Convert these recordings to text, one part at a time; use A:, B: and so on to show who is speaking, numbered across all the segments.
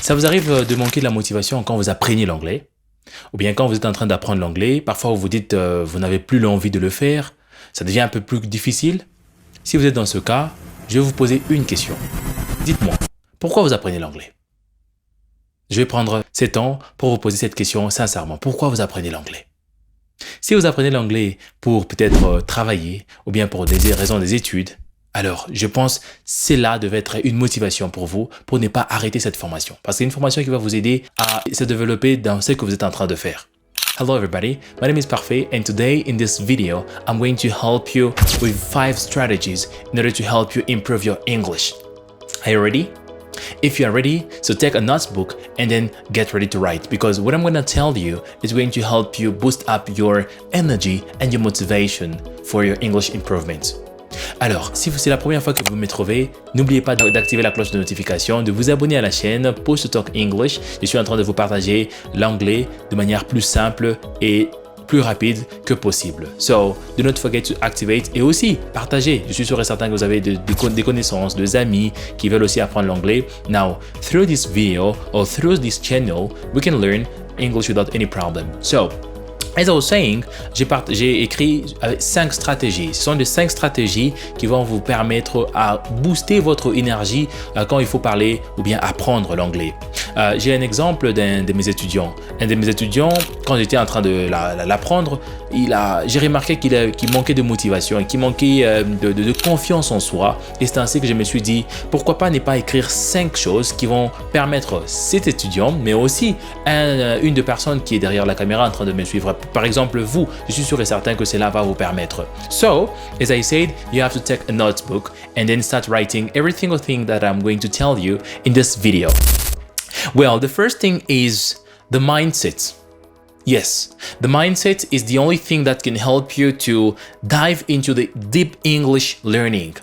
A: Ça vous arrive de manquer de la motivation quand vous apprenez l'anglais? Ou bien quand vous êtes en train d'apprendre l'anglais, parfois vous vous dites vous n'avez plus l'envie de le faire, ça devient un peu plus difficile? Si vous êtes dans ce cas, je vais vous poser une question. Dites-moi, pourquoi vous apprenez l'anglais? Je vais prendre 7 ans pour vous poser cette question sincèrement. Pourquoi vous apprenez l'anglais? Si vous apprenez l'anglais pour peut-être travailler ou bien pour des raisons des études, alors je pense que cela devait être une motivation pour vous pour ne pas arrêter cette formation. Parce que c'est une formation qui va vous aider à se développer dans ce que vous êtes en train de faire. Hello everybody, my name is Parfait and today in this video, I'm going to help you with 5 strategies in order to help you improve your English. Are you ready? If you are ready, so take a notebook and then get ready to write because what I'm going to tell you is going to help you boost up your energy and your motivation for your English improvement. Alors, si c'est la première fois que vous me trouvez, n'oubliez pas d'activer la cloche de notification, de vous abonner à la chaîne Push to Talk English. Je suis en train de vous partager l'anglais de manière plus simple et plus rapide que possible. So, do not forget to activate et aussi partager. Je suis sûr et certain que vous avez des connaissances, des amis qui veulent aussi apprendre l'anglais. Now, through this video or through this channel, we can learn English without any problem. So, as I was saying, j'ai écrit 5 stratégies. Ce sont des 5 stratégies qui vont vous permettre à booster votre énergie quand il faut parler ou bien apprendre l'anglais. J'ai un exemple d'un de mes étudiants. Un de mes étudiants, quand j'étais en train de l'apprendre, j'ai remarqué qu'il manquait de motivation et qu'il manquait de confiance en soi. Et c'est ainsi que je me suis dit, pourquoi pas ne pas écrire 5 choses qui vont permettre cet étudiant, mais aussi une de personnes qui est derrière la caméra en train de me suivre. Par exemple, vous, je suis sûr et certain que cela va vous permettre. So, as I said, you have to take a notebook and then start writing every single thing that I'm going to tell you in this video. Well, the first thing is the mindset. Yes, the mindset is the only thing that can help you to dive into the deep English learning.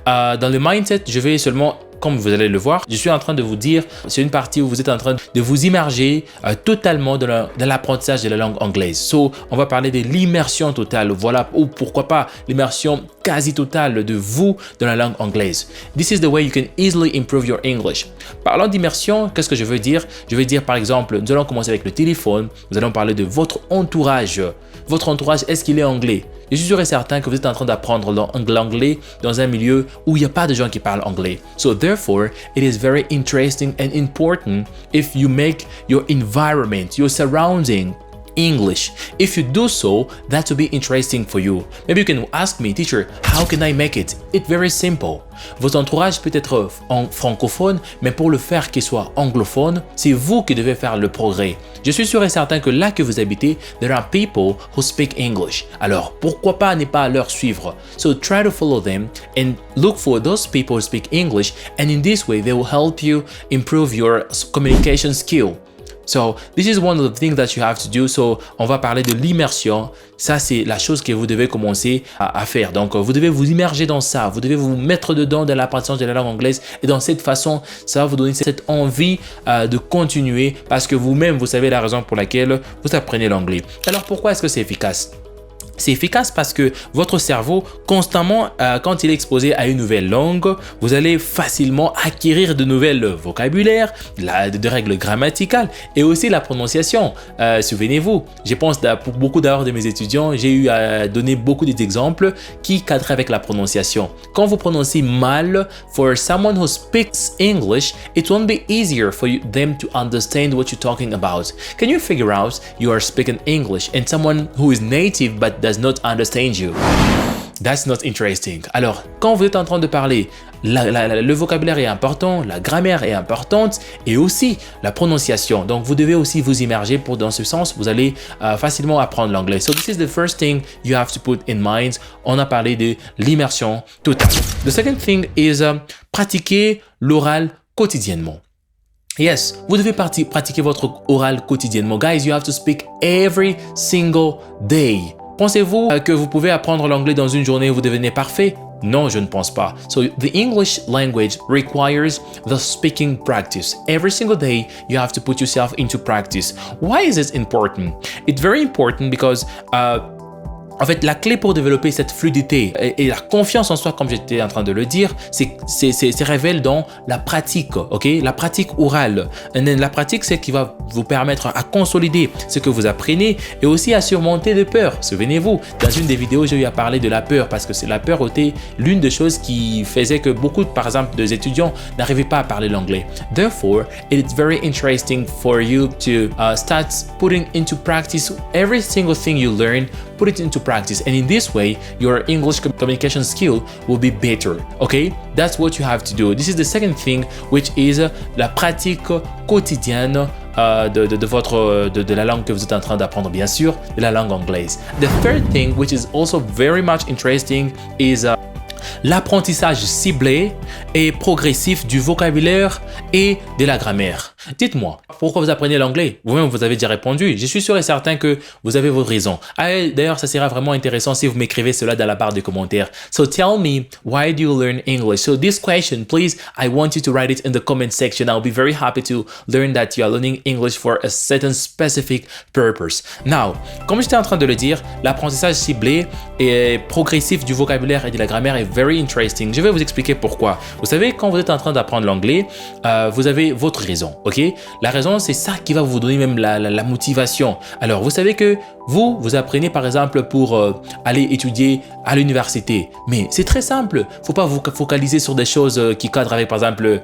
A: Dans le mindset, je vais seulement, comme vous allez le voir, je suis en train de vous dire, c'est une partie où vous êtes en train de vous immerger totalement dans l'apprentissage de la langue anglaise. So, on va parler de l'immersion totale, voilà, ou pourquoi pas l'immersion quasi totale de vous dans la langue anglaise. This is the way you can easily improve your English. Parlant d'immersion, qu'est-ce que je veux dire? Je veux dire par exemple, nous allons commencer avec le téléphone, nous allons parler de votre entourage. Votre entourage, est-ce qu'il est anglais? Je suis sûr et certain que vous êtes en train d'apprendre l'anglais dans un milieu où il n'y a pas de gens qui parlent anglais. So therefore, it is very interesting and important if you make your environment, your surrounding English. If you do so, that will be interesting for you. Maybe you can ask me, teacher, how can I make it? It's very simple. Votre entourage peut être francophone, mais pour le faire qu'il soit anglophone, c'est vous qui devez faire le progrès. Je suis sûr et certain que là que vous habitez, there are people who speak English. Alors, pourquoi pas ne pas leur suivre? So try to follow them and look for those people who speak English, and in this way, they will help you improve your communication skill. So, this is one of the things that you have to do. So, on va parler de l'immersion. Ça, c'est la chose que vous devez commencer à faire. Donc, vous devez vous immerger dans ça. Vous devez vous mettre dedans dans l'apprentissage de la langue anglaise. Et dans cette façon, ça va vous donner cette envie de continuer parce que vous-même, vous savez la raison pour laquelle vous apprenez l'anglais. Alors, pourquoi est-ce que c'est efficace? C'est efficace parce que votre cerveau, constamment, quand il est exposé à une nouvelle langue, vous allez facilement acquérir de nouvelles vocabulaires, de règles grammaticales et aussi la prononciation. Souvenez-vous, je pense pour beaucoup d'ailleurs de mes étudiants, j'ai eu à donner beaucoup d'exemples qui cadraient avec la prononciation. Quand vous prononcez mal, for someone who speaks English, it won't be easier for them to understand what you're talking about. Can you figure out you are speaking English and someone who is native but does not understand you? That's not interesting. Alors, quand vous êtes en train de parler, le vocabulaire est important, la grammaire est importante et aussi la prononciation. Donc, vous devez aussi vous immerger dans ce sens. Vous allez facilement apprendre l'anglais. So, this is the first thing you have to put in mind. On a parlé de l'immersion totale. The second thing is pratiquer l'oral quotidiennement. Yes, vous devez pratiquer votre oral quotidiennement. Guys, you have to speak every single day. Pensez-vous que vous pouvez apprendre l'anglais dans une journée et vous devenez parfait? Non, je ne pense pas. So the English language requires the speaking practice. Every single day, you have to put yourself into practice. Why is it important? It's very important because En fait, la clé pour développer cette fluidité et la confiance en soi, comme j'étais en train de le dire, c'est révèle dans la pratique, ok? La pratique orale. Et la pratique, c'est qui va vous permettre à consolider ce que vous apprenez et aussi à surmonter des peurs. Souvenez-vous, dans une des vidéos, j'ai eu à parler de la peur parce que c'est la peur était l'une des choses qui faisait que beaucoup, par exemple, des étudiants n'arrivaient pas à parler l'anglais. Therefore, it's very interesting for you to start putting into practice every single thing you learn, put it into practice, and in this way your English communication skill will be better. Okay, that's what you have to do. This is the second thing, which is la pratique quotidienne de la langue que vous êtes en train d'apprendre, bien sûr, de la langue anglaise. The third thing, which is also very much interesting, is l'apprentissage ciblé et progressif du vocabulaire et de la grammaire. Dites-moi, pourquoi vous apprenez l'anglais? Vous-même, vous avez déjà répondu. Je suis sûr et certain que vous avez vos raisons. D'ailleurs, ça sera vraiment intéressant si vous m'écrivez cela dans la barre de commentaires. So tell me, why do you learn English? So this question, please, I want you to write it in the comment section. I'll be very happy to learn that you are learning English for a certain specific purpose. Now, comme j'étais en train de le dire, l'apprentissage ciblé et progressif du vocabulaire et de la grammaire est very interesting. Je vais vous expliquer pourquoi. Vous savez, quand vous êtes en train d'apprendre l'anglais, vous avez votre raison, ok? La raison, c'est ça qui va vous donner même la motivation. Alors, vous savez que vous apprenez par exemple pour aller étudier à l'université. Mais c'est très simple. Faut pas vous focaliser sur des choses qui cadrent avec, par exemple,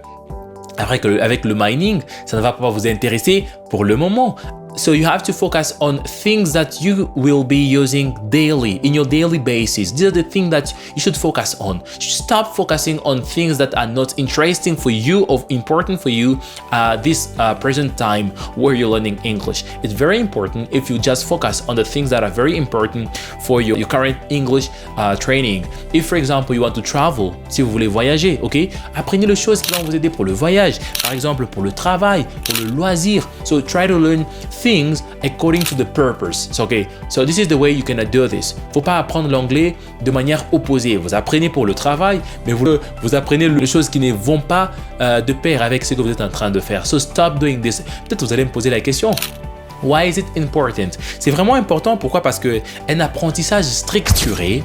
A: avec le mining. Ça ne va pas vous intéresser pour le moment. So you have to focus on things that you will be using daily, in your daily basis. These are the things that you should focus on. Stop focusing on things that are not interesting for you or important for you this present time where you're learning English. It's very important if you just focus on the things that are very important for your current English training. If, for example, you want to travel, si vous voulez voyager, ok? Apprenez les choses qui vont vous aider pour le voyage. Par exemple, pour le travail, pour le loisir. So try to learn things according to the purpose. So, okay, so this is the way you can do this. Faut pas apprendre l'anglais de manière opposée. Vous apprenez pour le travail, mais vous apprenez les choses qui ne vont pas de pair avec ce que vous êtes en train de faire. So stop doing this. Peut-être vous allez me poser la question. Why is it important? C'est vraiment important. Pourquoi? Parce que un apprentissage structuré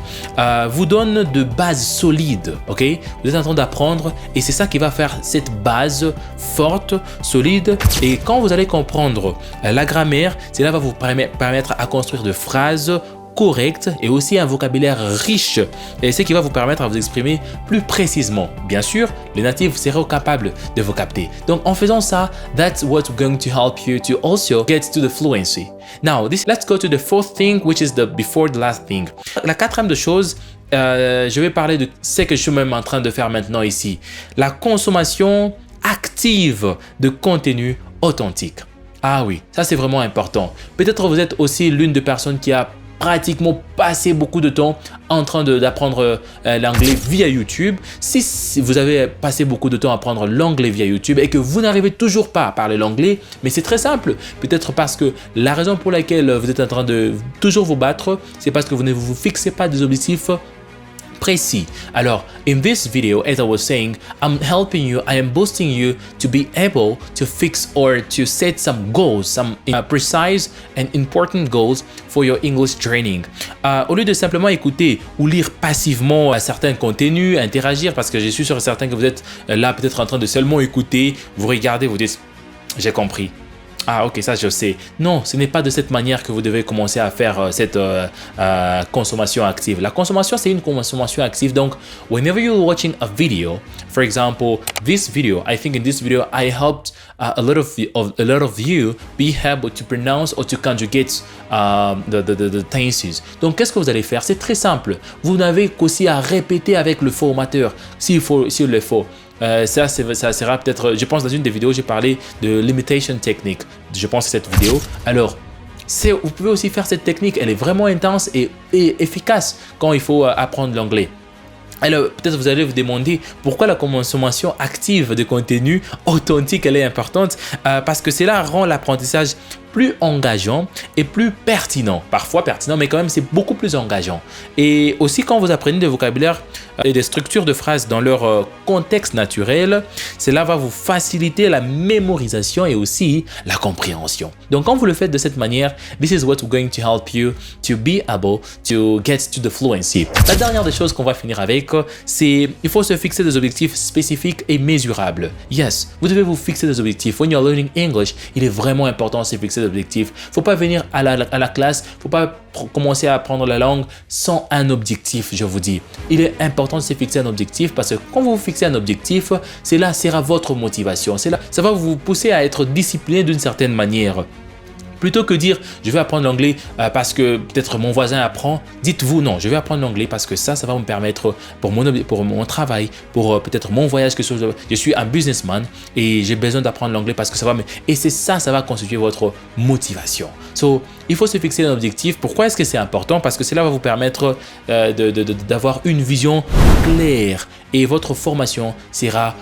A: vous donne de bases solides. Ok? Vous êtes en train d'apprendre et c'est ça qui va faire cette base forte, solide. Et quand vous allez comprendre la grammaire, cela va vous permettre à construire de phrases correct et aussi un vocabulaire riche, et ce qui va vous permettre à vous exprimer plus précisément. Bien sûr, les natifs seront capables de vous capter. Donc en faisant ça, that's what's going to help you to also get to the fluency. Now, let's go to the fourth thing, which is the before the last thing. La quatrième de chose, je vais parler de ce que je suis même en train de faire maintenant ici. La consommation active de contenu authentique. Ah oui, ça c'est vraiment important. Peut-être vous êtes aussi l'une des personnes qui a pratiquement passé beaucoup de temps en train d'apprendre l'anglais via YouTube. Si vous avez passé beaucoup de temps à apprendre l'anglais via YouTube et que vous n'arrivez toujours pas à parler l'anglais, mais c'est très simple. Peut-être parce que la raison pour laquelle vous êtes en train de toujours vous battre, c'est parce que vous ne vous fixez pas des objectifs précis. Alors, in this video, as I was saying, I'm helping you, I am boosting you to be able to fix or to set some goals, some precise and important goals for your English training. Au lieu de simplement écouter ou lire passivement certains contenus, interagir, parce que je suis sûr et certain que vous êtes là peut-être en train de seulement écouter, vous regardez, vous dites, j'ai compris. Ah ok, ça je sais. Non, ce n'est pas de cette manière que vous devez commencer à faire cette consommation active. La consommation, c'est une consommation active. Donc, whenever you're watching a video, for example, this video, I think in this video, I helped a lot of you be able to pronounce or to conjugate the tenses. Donc, qu'est-ce que vous allez faire? C'est très simple. Vous n'avez qu'aussi à répéter avec le formateur, s'il le faut. Ça sera peut-être, je pense dans une des vidéos, j'ai parlé de limitation technique. Je pense que cette vidéo. Alors, vous pouvez aussi faire cette technique. Elle est vraiment intense et efficace quand il faut apprendre l'anglais. Alors, peut-être vous allez vous demander pourquoi la consommation active de contenu authentique elle est importante. Parce que cela rend l'apprentissage plus engageant et plus pertinent. Parfois pertinent, mais quand même, c'est beaucoup plus engageant. Et aussi, quand vous apprenez des vocabulaires et des structures de phrases dans leur contexte naturel, cela va vous faciliter la mémorisation et aussi la compréhension. Donc, quand vous le faites de cette manière, this is what's going to help you to be able to get to the fluency. La dernière des choses qu'on va finir avec, c'est il faut se fixer des objectifs spécifiques et mesurables. Yes, vous devez vous fixer des objectifs. When you're learning English, il est vraiment important de se fixer des objectifs. Faut pas venir à la classe, faut pas commencer à apprendre la langue sans un objectif, je vous dis. Il est important de se fixer un objectif parce que quand vous vous fixez un objectif, c'est là sera votre motivation. C'est là, ça va vous pousser à être discipliné d'une certaine manière. Plutôt que dire je vais apprendre l'anglais parce que peut-être mon voisin apprend, dites-vous non, je vais apprendre l'anglais parce que ça va me permettre pour mon travail, pour peut-être mon voyage, que je suis un businessman et j'ai besoin d'apprendre l'anglais parce que ça va me... Et c'est ça va constituer votre motivation. So, il faut se fixer un objectif. Pourquoi est-ce que c'est important? Parce que cela va vous permettre d'avoir une vision claire et votre formation sera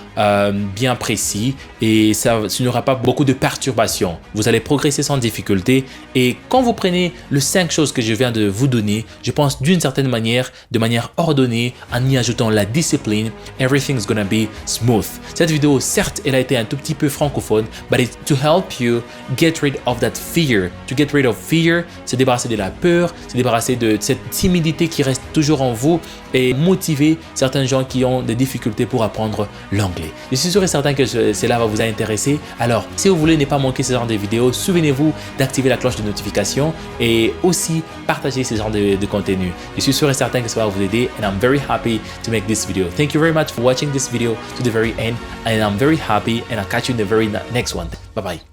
A: bien précise et il n'y aura pas beaucoup de perturbations. Vous allez progresser sans difficulté et quand vous prenez les 5 choses que je viens de vous donner, je pense d'une certaine manière, de manière ordonnée, en y ajoutant la discipline, everything's gonna be smooth. Cette vidéo, certes, elle a été un tout petit peu francophone, but it's to help you get rid of that fear. To get rid of fear, se débarrasser de la peur, se débarrasser de cette timidité qui reste toujours en vous et motiver certains gens qui ont des difficultés pour apprendre l'anglais. Je suis sûr et certain que cela va vous intéresser. Alors, si vous voulez ne pas manquer ce genre de vidéos, souvenez-vous d'activer la cloche de notification et aussi partager ce genre de contenu. Je suis sûr et certain que ça va vous aider and I'm very happy to make this video. Thank you very much for watching this video to the very end and I'm very happy and I'll catch you in the very next one. Bye bye.